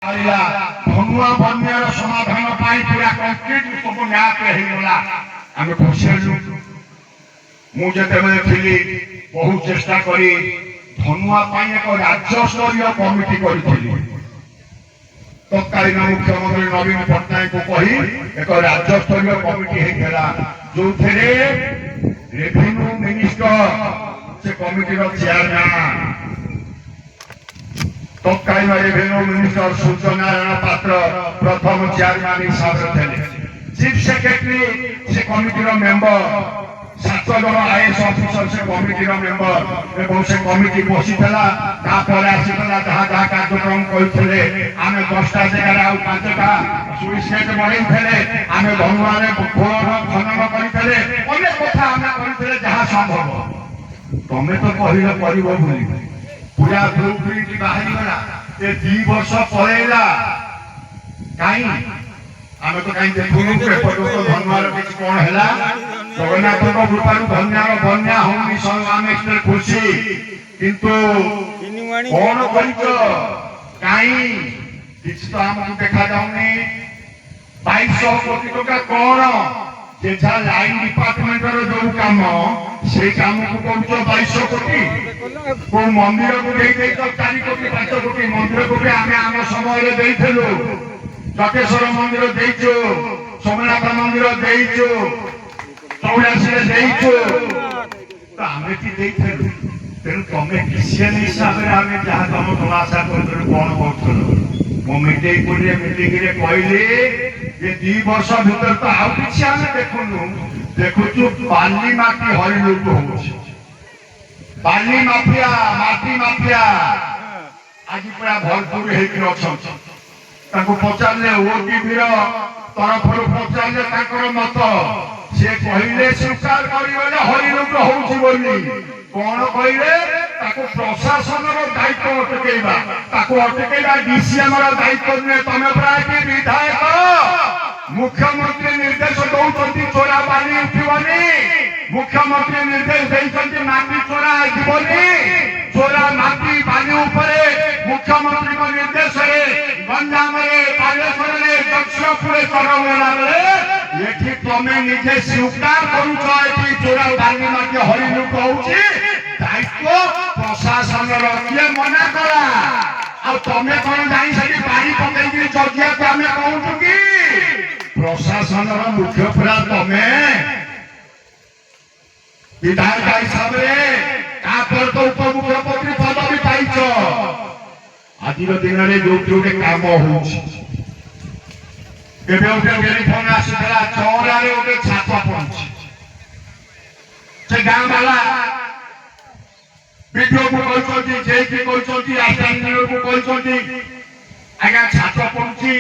धनुआ बन्यार समाधान पूरा कंक्रीट सब मैप होगा आम खुशी मुझे थी बहुत चेष्टा करी धनुआ एक राज्य स्तरीय कमिटी करी तत्कालीन मुख्यमंत्री नवीन पट्टनायक को कही एक राज्य स्तरीय कमिटी होता जो रेवेन्यू मिनिस्टर से कमिटी चेयरमैन तत्कालीन रेवेन्यू मिनिस्टर सूर्यनारायण पात्र प्रथम चेयरमैन हिसाब से थे चीफ सेक्रेटरी से कमिटी मेंबर 7 जन आईएएस ऑफिसर से कमिटी मेंबर एवं से कमिटी बसीला आसीगला जहाँ जहाँ कार्यक्रम करते आम 10टा जगह आउ 5टा सुइच गेट बढ़ाई आम धनुआरे खनन करते अनेक कथा आम करते जहाँ संभव तमें तो कहल पूरा ब्लू प्रिंट बाहरी गला 2 वर्ष पलैला कहीं आम तो कहीं देखुनु एपट तो धनुआर किसी कौन है जगन्नाथ कृपार धन्यार बन्या हम आम एक्सट्रा खुशी किंतु कौन कहीं किसी तो आमको देखा जाऊनी 2200 कोटी टका कौन जेझा लाइन डिपार्टमेंट जो काम से काम को कौन 2200 कोटी को मंदिर को दे 4 कोटी 5 कोटी मंदिर को भी आम समय देलु जटेश्वर मंदिर देचु सोमनाथ मंदिर देचु चौरासी तो आम कि तेणु तुम क्रिश्चियन हिसाब से आम जहाँ तुम समाशा कर कौन कर मो मीटिंग कहली जे 2 वर्ष भर तो आउ कि आम देखुनु देखुचु बाली माटी हरिलुट हो बाली माफिया माटी माफिया आज पूरा भरपूर हो पचारे ओटीवी तरफ पचारे मत से कहले स्वीकार कर हरिलुट हो कौन कहले प्रशासन दायित्व अटकैवा अटकैवा डीसीएम दायित्व नुहे तुम प्राय विधायक मुख्यमंत्री निर्देश दौरान चोरा बाली उठबनी मुख्यमंत्री निर्देश देते माटी चोरा जीवनी चोरा माटी बाली मुख्यमंत्री निर्देश गंजाम बालेश्वर दक्षिणपुर चढ़ा बेले ये तुम निजे स्वीकार कर चोरा बाली माटी हरिलुट हो दायित्व प्रशासन किए मना कला आमे कौन जाई सही बाड़ी पकड़ जगिया आम कहूँ कि प्रशासन मुख्य पूरा तमे विधायक हिसाब से तो उपमुख्यमंत्री पद भी पाइच आज दिन में जो गोटे कम हो टेलीफोन आसाला चौरा गोटे छाप पहुंची से गाँ वाला वीडियो को कहते आज्ञा छाप पड़ुची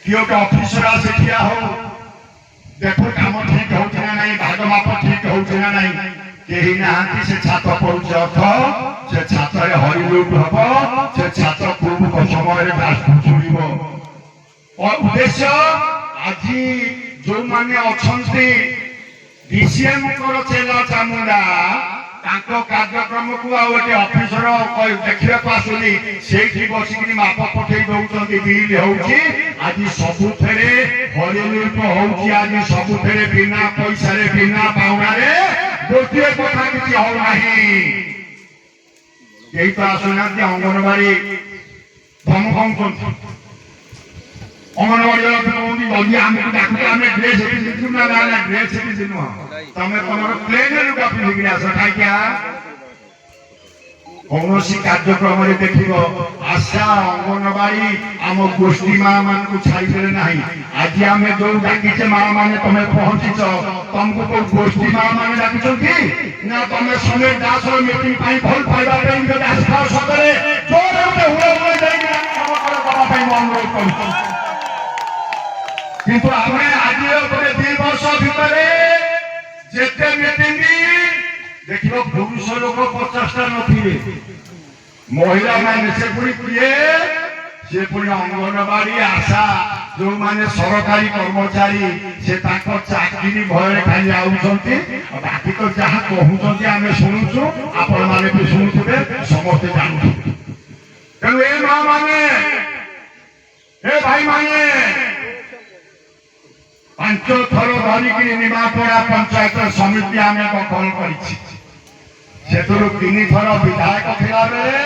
कि गोटे ऑफिसर आसे ठिया हो देखो काम ठीक हो भाग माप ठीक हो कहीं ना से छात्र पड़ुचे अर्थ से छात्र हरिलुट हम से छात्र खूब समय छुड़ और उद्देश्य आज जो मैंने अच्छा डीसीएम चेला चामुंडा कार्यक्रम को गोटे अफिसर देखा आसुनी से बसिक माप पठे दौरान बिल हो आज सबुथे हरिलुट हो आज सबुथे बिना पैसा बिना पाउना गोटे कथा किसी होना यही तो आसुना अंगनवाड़ी धमक अंगनवाड़ी जल्दी आम ड्रेस ड्रेस तुम तुम प्लेन लुगा पिंधिक आस कहीं कौन कार्यक्रम देख आशा अंगनवाड़ी आम गोष्ठी माँ मान को छाड़े ना आज आम जो डाकिचे माँ मैंने तुम्हें पहुंचीच तुमको कोई गोष्ठी माँ मैंने डाकी ना तुम समय दास मीटिंग भल पाइबा आस्था सदरे अनुरोध कर किंतु आमे आज गोटे 2 वर्ष भितर जेते मीटिंग देख पुरुष लोक 50टा नथिबे महिला माने से पुरी किए से पुरी अंगनवाड़ी आशा जो माने सरकारी कर्मचारी से ताको चाकरी भय खाली आउछंती बाकी तो जहाँ कहउछंती आमे सुनुछु आपण माने भी सुनुथुबे समस्त जानू तेणु ए माँ माने ପାଞ୍ଚ ଥର ଧରିକି ନିମାପଡ଼ା ପଞ୍ଚାୟତ ସମିତି ଆମେ ଗଠନ କରିଛି। ସେଥିରୁ 3 ଥର ବିଧାୟକ ଥିଲାବେଳେ